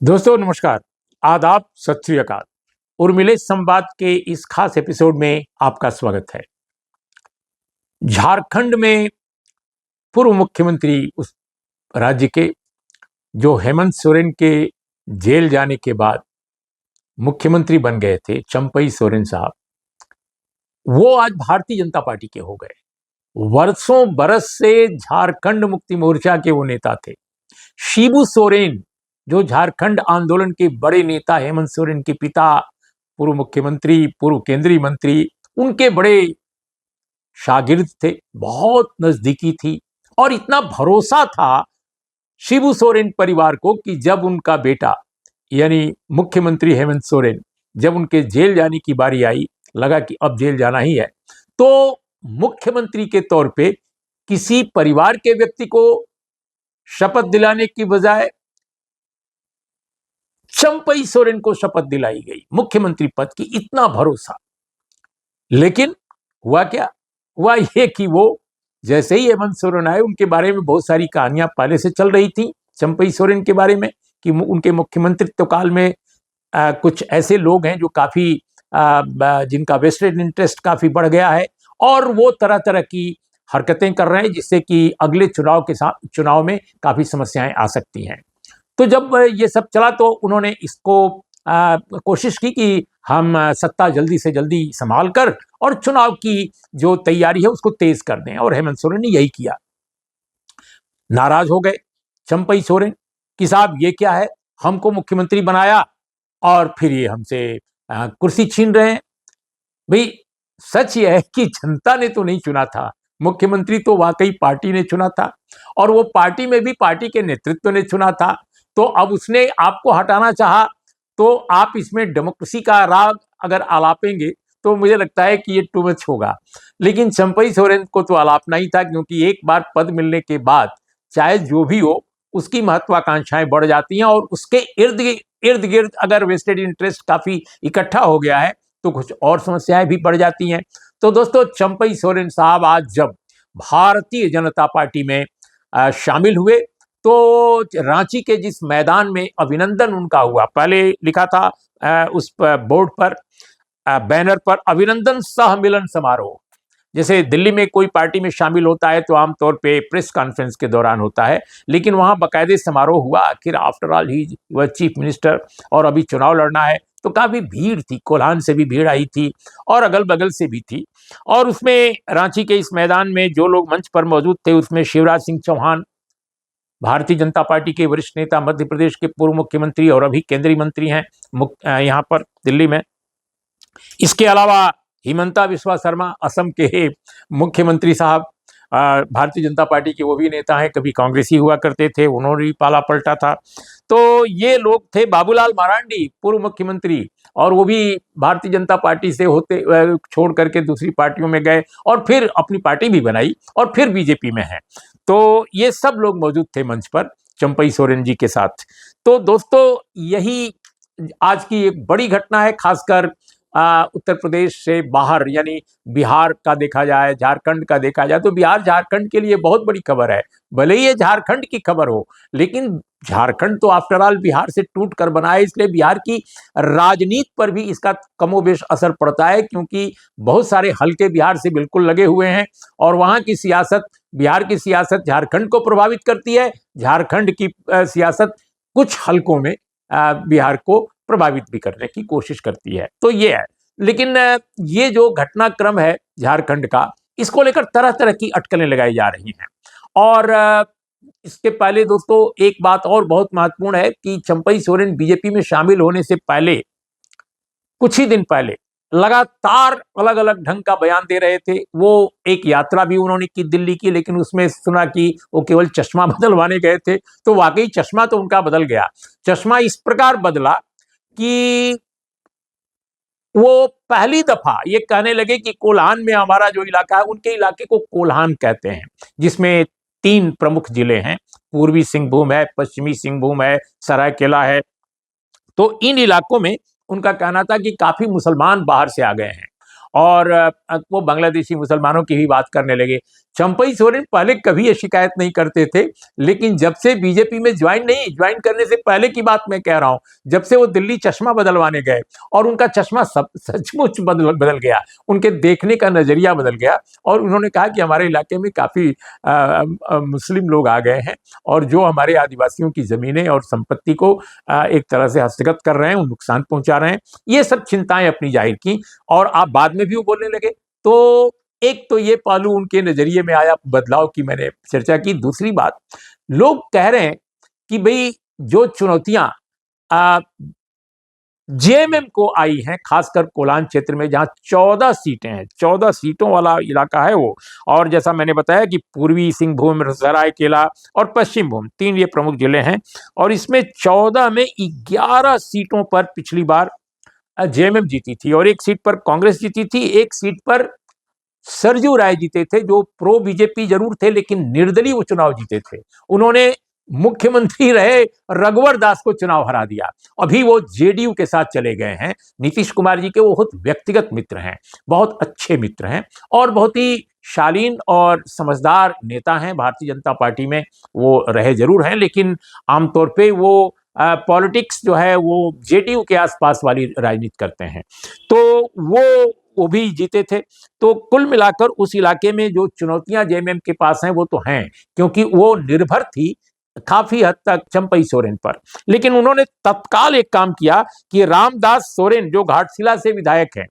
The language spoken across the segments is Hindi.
दोस्तों नमस्कार, आदाब, सत श्री अकाल। उर्मिले संवाद के इस खास एपिसोड में आपका स्वागत है। झारखंड में पूर्व मुख्यमंत्री उस राज्य के जो हेमंत सोरेन के जेल जाने के बाद मुख्यमंत्री बन गए थे, चंपई सोरेन साहब, वो आज भारतीय जनता पार्टी के हो गए। वर्षों बरस से झारखंड मुक्ति मोर्चा के वो नेता थे। शिबू सोरेन, जो झारखंड आंदोलन के बड़े नेता हेमंत सोरेन के पिता, पूर्व मुख्यमंत्री, पूर्व केंद्रीय मंत्री, उनके बड़े शागिर्द थे, बहुत नजदीकी थी। और इतना भरोसा था शिबू सोरेन परिवार को कि जब उनका बेटा यानी मुख्यमंत्री हेमंत सोरेन, जब उनके जेल जाने की बारी आई, लगा कि अब जेल जाना ही है, तो मुख्यमंत्री के तौर पे किसी परिवार के व्यक्ति को शपथ दिलाने की बजाय चंपई सोरेन को शपथ दिलाई गई मुख्यमंत्री पद की। इतना भरोसा। लेकिन हुआ क्या? हुआ ये कि वो जैसे ही हेमंत सोरेन आए, उनके बारे में बहुत सारी कहानियां पहले से चल रही थी चंपई सोरेन के बारे में कि उनके मुख्यमंत्रित्व काल में कुछ ऐसे लोग हैं जो काफी जिनका वेस्टेड इंटरेस्ट काफी बढ़ गया है और वो तरह तरह की हरकतें कर रहे हैं, जिससे कि अगले चुनाव में काफी समस्याएं आ सकती हैं। तो जब ये सब चला तो उन्होंने इसको कोशिश की कि हम सत्ता जल्दी से जल्दी संभाल कर और चुनाव की जो तैयारी है उसको तेज कर दें, और हेमंत सोरेन ने यही किया। नाराज हो गए चंपई सोरेन कि साहब ये क्या है, हमको मुख्यमंत्री बनाया और फिर ये हमसे कुर्सी छीन रहे हैं। भाई सच ये है कि जनता ने तो नहीं चुना था, मुख्यमंत्री तो वाकई पार्टी ने चुना था, और वो पार्टी में भी पार्टी के नेतृत्व ने चुना था। तो अब उसने आपको हटाना चाहा, तो आप इसमें डेमोक्रेसी का राग अगर आलापेंगे तो मुझे लगता है कि ये टू मच होगा। लेकिन चंपई सोरेन को तो आलापना ही था, क्योंकि एक बार पद मिलने के बाद चाहे जो भी हो उसकी महत्वाकांक्षाएं बढ़ जाती हैं, और उसके इर्द इर्द गिर्द अगर वेस्टेड इंटरेस्ट काफी इकट्ठा हो गया है तो कुछ और समस्याएं भी बढ़ जाती हैं। तो दोस्तों, चंपई सोरेन साहब आज जब भारतीय जनता पार्टी में शामिल हुए तो रांची के जिस मैदान में अभिनंदन उनका हुआ, पहले लिखा था उस बोर्ड पर, बैनर पर, अभिनंदन सह मिलन समारोह। जैसे दिल्ली में कोई पार्टी में शामिल होता है तो आमतौर पे प्रेस कॉन्फ्रेंस के दौरान होता है, लेकिन वहां बाकायदे समारोह हुआ। आखिर आफ्टर ऑल ही वह चीफ मिनिस्टर और अभी चुनाव लड़ना है, तो काफी भीड़ थी, कोल्हान से भी भीड़ आई थी और अगल बगल से भी थी। और उसमें रांची के इस मैदान में जो लोग मंच पर मौजूद थे, उसमें शिवराज सिंह चौहान, भारतीय जनता पार्टी के वरिष्ठ नेता, मध्य प्रदेश के पूर्व मुख्यमंत्री और अभी केंद्रीय मंत्री हैं यहाँ पर दिल्ली में। इसके अलावा हिमंता बिस्वा शर्मा, असम के मुख्यमंत्री साहब, भारतीय जनता पार्टी के वो भी नेता हैं, कभी कांग्रेसी हुआ करते थे, उन्होंने भी पाला पलटा था। तो ये लोग थे। बाबूलाल मरांडी, पूर्व मुख्यमंत्री, और वो भी भारतीय जनता पार्टी से होते छोड़ करके दूसरी पार्टियों में गए और फिर अपनी पार्टी भी बनाई और फिर बीजेपी में है। तो ये सब लोग मौजूद थे मंच पर चंपई सोरेन जी के साथ। तो दोस्तों, यही आज की एक बड़ी घटना है, खासकर उत्तर प्रदेश से बाहर यानी बिहार का देखा जाए, झारखंड का देखा जाए तो बिहार झारखंड के लिए बहुत बड़ी खबर है। भले ही ये झारखंड की खबर हो, लेकिन झारखंड तो आफ्टर ऑल बिहार से टूट कर बना है, इसलिए बिहार की राजनीति पर भी इसका कमोबेश असर पड़ता है, क्योंकि बहुत सारे हल्के बिहार से बिल्कुल लगे हुए हैं और वहां की सियासत, बिहार की सियासत झारखंड को प्रभावित करती है, झारखंड की सियासत कुछ हल्कों में बिहार को प्रभावित भी करने की कोशिश करती है। तो ये है। लेकिन ये जो घटनाक्रम है झारखंड का, इसको लेकर तरह तरह की अटकलें लगाई जा रही हैं। और इसके पहले दोस्तों, एक बात और बहुत महत्वपूर्ण है कि चंपई सोरेन बीजेपी में शामिल होने से पहले, कुछ ही दिन पहले, लगातार अलग अलग ढंग का बयान दे रहे थे। वो एक यात्रा भी उन्होंने की दिल्ली की, लेकिन उसमें सुना कि वो केवल चश्मा बदलवाने गए थे, तो वाकई चश्मा तो उनका बदल गया। चश्मा इस प्रकार बदला कि वो पहली दफा ये कहने लगे कि कोल्हान में हमारा जो इलाका है, उनके इलाके को कोल्हान कहते हैं, जिसमें 3 प्रमुख जिले हैं, पूर्वी सिंहभूम है, पश्चिमी सिंहभूम है, सरायकेला है। तो इन इलाकों में उनका कहना था कि काफी मुसलमान बाहर से आ गए हैं और वो बांग्लादेशी मुसलमानों की भी बात करने लगे। चंपई सोरेन पहले कभी ये शिकायत नहीं करते थे, लेकिन जब से बीजेपी में ज्वाइन करने से पहले की बात मैं कह रहा हूं, जब से वो दिल्ली चश्मा बदलवाने गए और उनका चश्मा सब सचमुच बदल गया, उनके देखने का नजरिया बदल गया और उन्होंने कहा कि हमारे इलाके में काफी मुस्लिम लोग आ गए हैं और जो हमारे आदिवासियों की जमीनें और संपत्ति को एक तरह से हस्तगत कर रहे हैं, नुकसान पहुंचा रहे हैं। ये सब चिंताएं अपनी जाहिर की और आप बाद में भी वो बोलने लगे। तो एक तो ये पहलू उनके नजरिए में आया बदलाव की, मैंने चर्चा की। दूसरी बात, लोग कह रहे हैं कि भाई जो चुनौतियां जेएमएम को आई हैं, खासकर कोलान क्षेत्र में जहां 14 सीटें हैं, 14 सीटों वाला इलाका है वो, और जैसा मैंने बताया कि पूर्वी सिंहभूम, सरायकेला और पश्चिम भूम, 3 ये प्रमुख जिले हैं और इसमें 14 में 11 सीटों पर पिछली बार जेएमएम जीती थी और 1 सीट पर कांग्रेस जीती थी, 1 सीट पर सरजू राय जीते थे जो प्रो बीजेपी जरूर थे लेकिन निर्दलीय वो चुनाव जीते थे। उन्होंने मुख्यमंत्री रहे रघुवर दास को चुनाव हरा दिया। अभी वो जेडीयू के साथ चले गए हैं। नीतीश कुमार जी के वो बहुत व्यक्तिगत मित्र हैं, बहुत अच्छे मित्र हैं और बहुत ही शालीन और समझदार नेता हैं। भारतीय जनता पार्टी में वो रहे जरूर हैं लेकिन आमतौर पे वो पॉलिटिक्स जो है वो जेडीयू के आसपास वाली राजनीति करते हैं। तो वो भी जीते थे। तो कुल मिलाकर उस इलाके में जो चुनौतियां जेएमएम के पास हैं वो तो हैं, क्योंकि वो निर्भर थी काफी हद तक चंपई सोरेन पर। लेकिन उन्होंने तत्काल एक काम किया कि रामदास सोरेन जो घाटशिला से विधायक हैं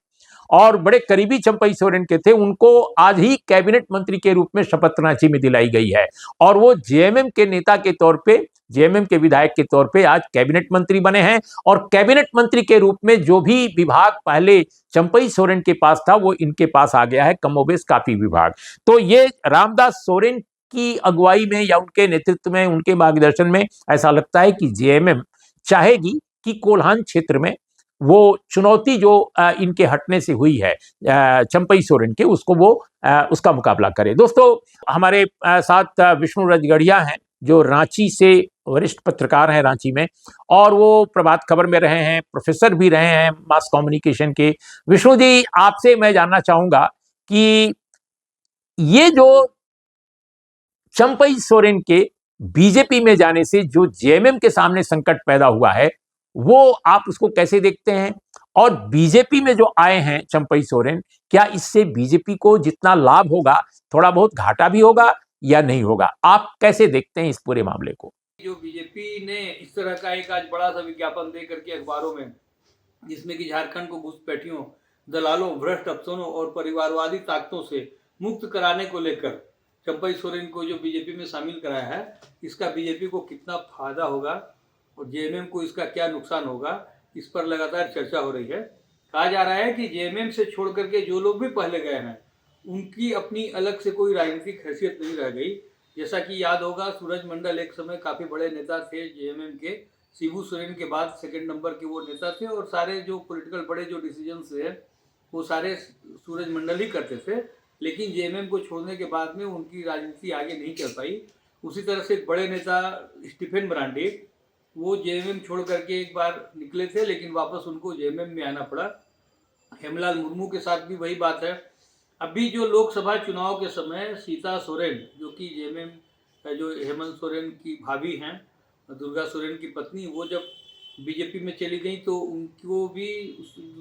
और बड़े करीबी चंपई सोरेन के थे, उनको आज ही कैबिनेट मंत्री के रूप में शपथ रांची में दिलाई गई है और वो जेएमएम के नेता के तौर पे, जेएमएम के विधायक के तौर पे आज कैबिनेट मंत्री बने हैं और कैबिनेट मंत्री के रूप में जो भी विभाग पहले चंपई सोरेन के पास था वो इनके पास आ गया है, कमोबेश काफी विभाग। तो ये रामदास सोरेन की अगुवाई में या उनके नेतृत्व में, उनके मार्गदर्शन में ऐसा लगता है कि जेएमएम चाहेगी कि कोल्हान क्षेत्र में वो चुनौती जो इनके हटने से हुई है चंपई सोरेन के, उसको वो उसका मुकाबला करे। दोस्तों, हमारे साथ विष्णु रजगढ़िया हैं जो रांची से वरिष्ठ पत्रकार हैं रांची में, और वो प्रभात खबर में रहे हैं, प्रोफेसर भी रहे हैं मास कम्युनिकेशन के। विष्णु जी, आपसे मैं जानना चाहूंगा कि ये जो चंपई सोरेन के बीजेपी में जाने से जो जेएमएम के सामने संकट पैदा हुआ है, वो आप उसको कैसे देखते हैं? और बीजेपी में जो आए हैं चंपई सोरेन, क्या इससे बीजेपी को जितना लाभ होगा थोड़ा बहुत घाटा भी होगा या नहीं होगा? आप कैसे देखते हैं इस पूरे मामले को? जो बीजेपी ने इस तरह का एक आज बड़ा सा विज्ञापन दे करके अखबारों में, जिसमें कि झारखंड को घुसपैठियों, दलालों, भ्रष्ट अफसरों और परिवारवादी ताकतों से मुक्त कराने को लेकर चंपई सोरेन को जो बीजेपी में शामिल कराया है, इसका बीजेपी को कितना फायदा होगा और जेएमएम को इसका क्या नुकसान होगा, इस पर लगातार चर्चा हो रही है। कहा जा रहा है कि जेएमएम से छोड़ करके जो लोग भी पहले गए हैं, उनकी अपनी अलग से कोई राजनीतिक हैसियत नहीं रह गई। जैसा कि याद होगा, सूरज मंडल एक समय काफ़ी बड़े नेता थे जेएमएम के, शिबू सोरेन के बाद सेकंड नंबर के वो नेता थे और सारे जो पॉलिटिकल बड़े जो डिसीजंस थे वो सारे सूरज मंडल ही करते थे। लेकिन जेएमएम को छोड़ने के बाद में उनकी राजनीति आगे नहीं चल पाई। उसी तरह से एक बड़े नेता स्टीफन ब्रांडे, वो जेएमएम छोड़ करके एक बार निकले थे लेकिन वापस उनको जेएमएम में आना पड़ा। हेमलाल मुर्मू के साथ भी वही बात है। अभी जो लोकसभा चुनाव के समय सीता सोरेन, जो कि जेएमएम जो हेमंत सोरेन की भाभी हैं, दुर्गा सोरेन की पत्नी, वो जब बीजेपी में चली गई तो उनको भी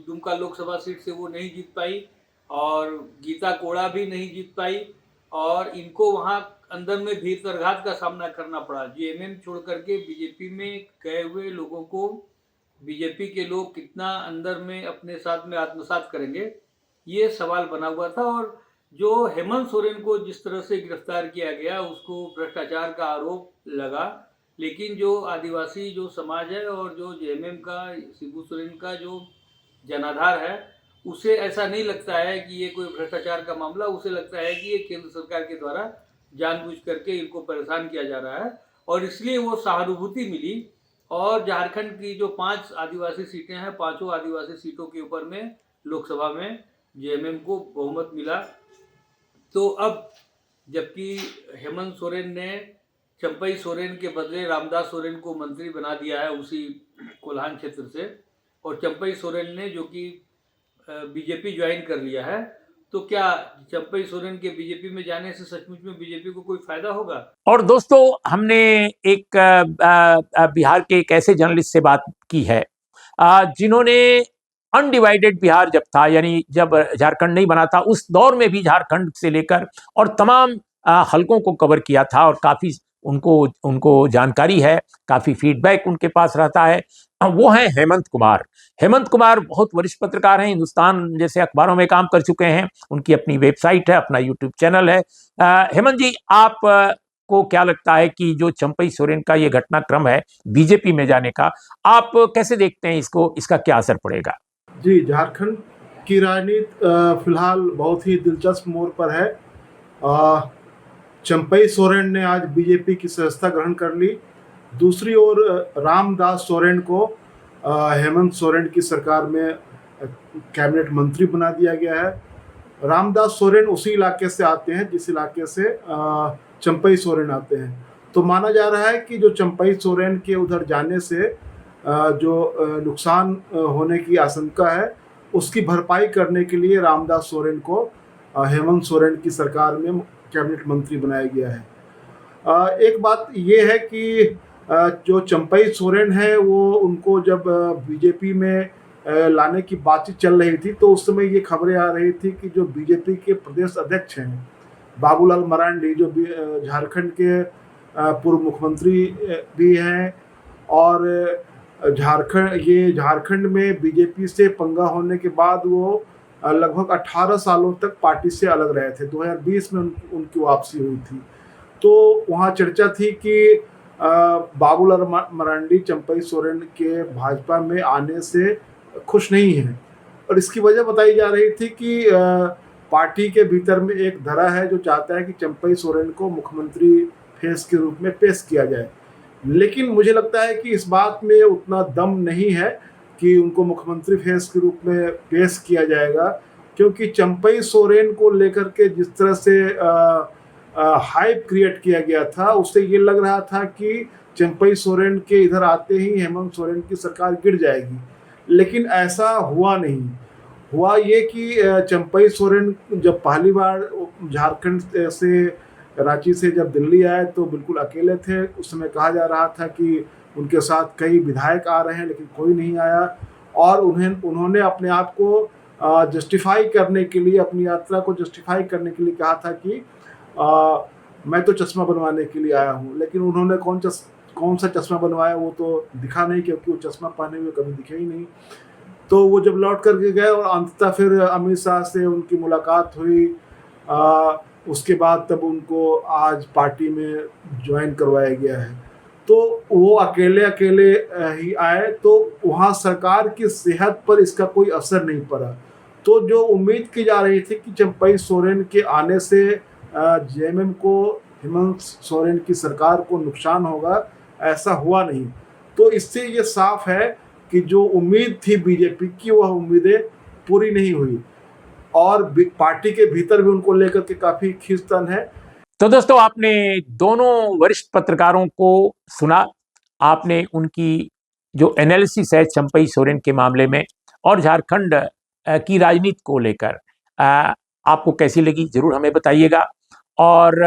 दुमका लोकसभा सीट से वो नहीं जीत पाई और गीता कोड़ा भी नहीं जीत पाई और इनको वहाँ अंदर में भीतरघात का सामना करना पड़ा। जेएमएम छोड़ करके बीजेपी में गए हुए लोगों को बीजेपी के लोग कितना अंदर में अपने साथ में आत्मसात करेंगे, ये सवाल बना हुआ था। और जो हेमंत सोरेन को जिस तरह से गिरफ्तार किया गया, उसको भ्रष्टाचार का आरोप लगा, लेकिन जो आदिवासी जो समाज है और जो जेएमएम का, शिबू सोरेन का जो जनाधार है, उसे ऐसा नहीं लगता है कि ये कोई भ्रष्टाचार का मामला। उसे लगता है कि ये केंद्र सरकार के द्वारा जानबूझ करके इनको परेशान किया जा रहा है और इसलिए वो सहानुभूति मिली। और झारखंड की जो 5 आदिवासी सीटें हैं, 5 आदिवासी सीटों के ऊपर में लोकसभा में जेएमएम को बहुमत मिला। तो अब जबकि हेमंत सोरेन ने चंपई सोरेन के बदले रामदास सोरेन को मंत्री बना दिया है उसी कोल्हान क्षेत्र से, और चंपई सोरेन ने, जो कि बीजेपी ज्वाइन कर लिया है, तो क्या चंपई सोरेन के बीजेपी में जाने से सचमुच में बीजेपी को कोई फायदा होगा? और दोस्तों, हमने एक बिहार के एक ऐसे जर्नलिस्ट से बात की है जिन्होंने अनडिवाइडेड बिहार जब था, यानी जब झारखंड नहीं बना था, उस दौर में भी झारखंड से लेकर और तमाम हलकों को कवर किया था और काफी उनको उनको जानकारी है, काफी फीडबैक उनके पास रहता है। वो हैं हेमंत कुमार। हेमंत कुमार बहुत वरिष्ठ पत्रकार हैं, हिंदुस्तान जैसे अखबारों में काम कर चुके हैं, उनकी अपनी वेबसाइट है, अपना यूट्यूब चैनल है। हेमंत जी, आप को क्या लगता है कि जो चंपई सोरेन का ये घटनाक्रम है बीजेपी में जाने का, आप कैसे देखते हैं इसको, इसका क्या असर पड़ेगा? जी, झारखंड की राजनीति फिलहाल बहुत ही दिलचस्प मोड़ पर है। चंपई सोरेन ने आज बीजेपी की सदस्यता ग्रहण कर ली। दूसरी ओर रामदास सोरेन को हेमंत सोरेन की सरकार में कैबिनेट मंत्री बना दिया गया है। रामदास सोरेन उसी इलाके से आते हैं जिस इलाके से चंपई सोरेन आते हैं, तो माना जा रहा है कि जो चंपई सोरेन के उधर जाने से जो नुकसान होने की आशंका है, उसकी भरपाई करने के लिए रामदास सोरेन को हेमंत सोरेन की सरकार में कैबिनेट मंत्री बनाया गया है। एक बात ये है कि जो चंपई सोरेन है वो उनको जब बीजेपी में लाने की बातचीत चल रही थी, तो उस समय ये खबरें आ रही थी कि जो बीजेपी के प्रदेश अध्यक्ष हैं बाबूलाल मरांडी, जो झारखंड के पूर्व मुख्यमंत्री भी हैं, और झारखंड में बीजेपी से पंगा होने के बाद वो लगभग 18 सालों तक पार्टी से अलग रहे थे। 2020 में उनकी वापसी हुई थी, तो वहाँ चर्चा थी कि बाबूलाल मरांडी चंपई सोरेन के भाजपा में आने से खुश नहीं हैं, और इसकी वजह बताई जा रही थी कि पार्टी के भीतर में एक धड़ा है जो चाहता है कि चंपई सोरेन को मुख्यमंत्री फेस के रूप में पेश किया जाए। लेकिन मुझे लगता है कि इस बात में उतना दम नहीं है कि उनको मुख्यमंत्री फेस के रूप में पेश किया जाएगा, क्योंकि चंपई सोरेन को लेकर के जिस तरह से हाइप क्रिएट किया गया था, उससे ये लग रहा था कि चंपई सोरेन के इधर आते ही हेमंत सोरेन की सरकार गिर जाएगी, लेकिन ऐसा हुआ नहीं। हुआ ये कि चंपई सोरेन जब पहली बार झारखंड से, रांची से जब दिल्ली आए तो बिल्कुल अकेले थे। उस समय कहा जा रहा था कि उनके साथ कई विधायक आ रहे हैं, लेकिन कोई नहीं आया, और उन्होंने अपने आप को जस्टिफाई करने के लिए, अपनी यात्रा को जस्टिफाई करने के लिए कहा था कि मैं तो चश्मा बनवाने के लिए आया हूँ। लेकिन उन्होंने कौन सा चश्मा बनवाया वो तो दिखा नहीं, क्योंकि वो चश्मा पहने हुए कभी दिखे ही नहीं। तो वो जब लौट करके गए और अंततः फिर अमित शाह से उनकी मुलाकात हुई, उसके बाद तब उनको आज पार्टी में ज्वाइन करवाया गया है। तो वो अकेले ही आए, तो वहाँ सरकार की सेहत पर इसका कोई असर नहीं पड़ा। तो जो उम्मीद की जा रही थी कि चंपई सोरेन के आने से जेएमएम को, हेमंत सोरेन की सरकार को नुकसान होगा, ऐसा हुआ नहीं। तो इससे ये साफ है कि जो उम्मीद थी बीजेपी की, वह उम्मीदें पूरी नहीं हुई, और पार्टी के भीतर भी उनको लेकर के काफी खींचतान है। तो दोस्तों, आपने दोनों वरिष्ठ पत्रकारों को सुना, आपने उनकी जो एनालिसिस है चंपई सोरेन के मामले में और झारखंड की राजनीति को लेकर, आपको कैसी लगी जरूर हमें बताइएगा। और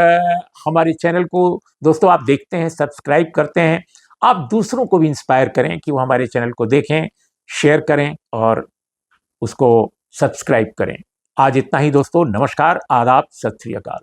हमारे चैनल को दोस्तों आप देखते हैं, सब्सक्राइब करते हैं, आप दूसरों को भी इंस्पायर करें कि वो हमारे चैनल को देखें, शेयर करें और उसको सब्सक्राइब करें। आज इतना ही दोस्तों, नमस्कार, आदाब, सत श्री अकाल।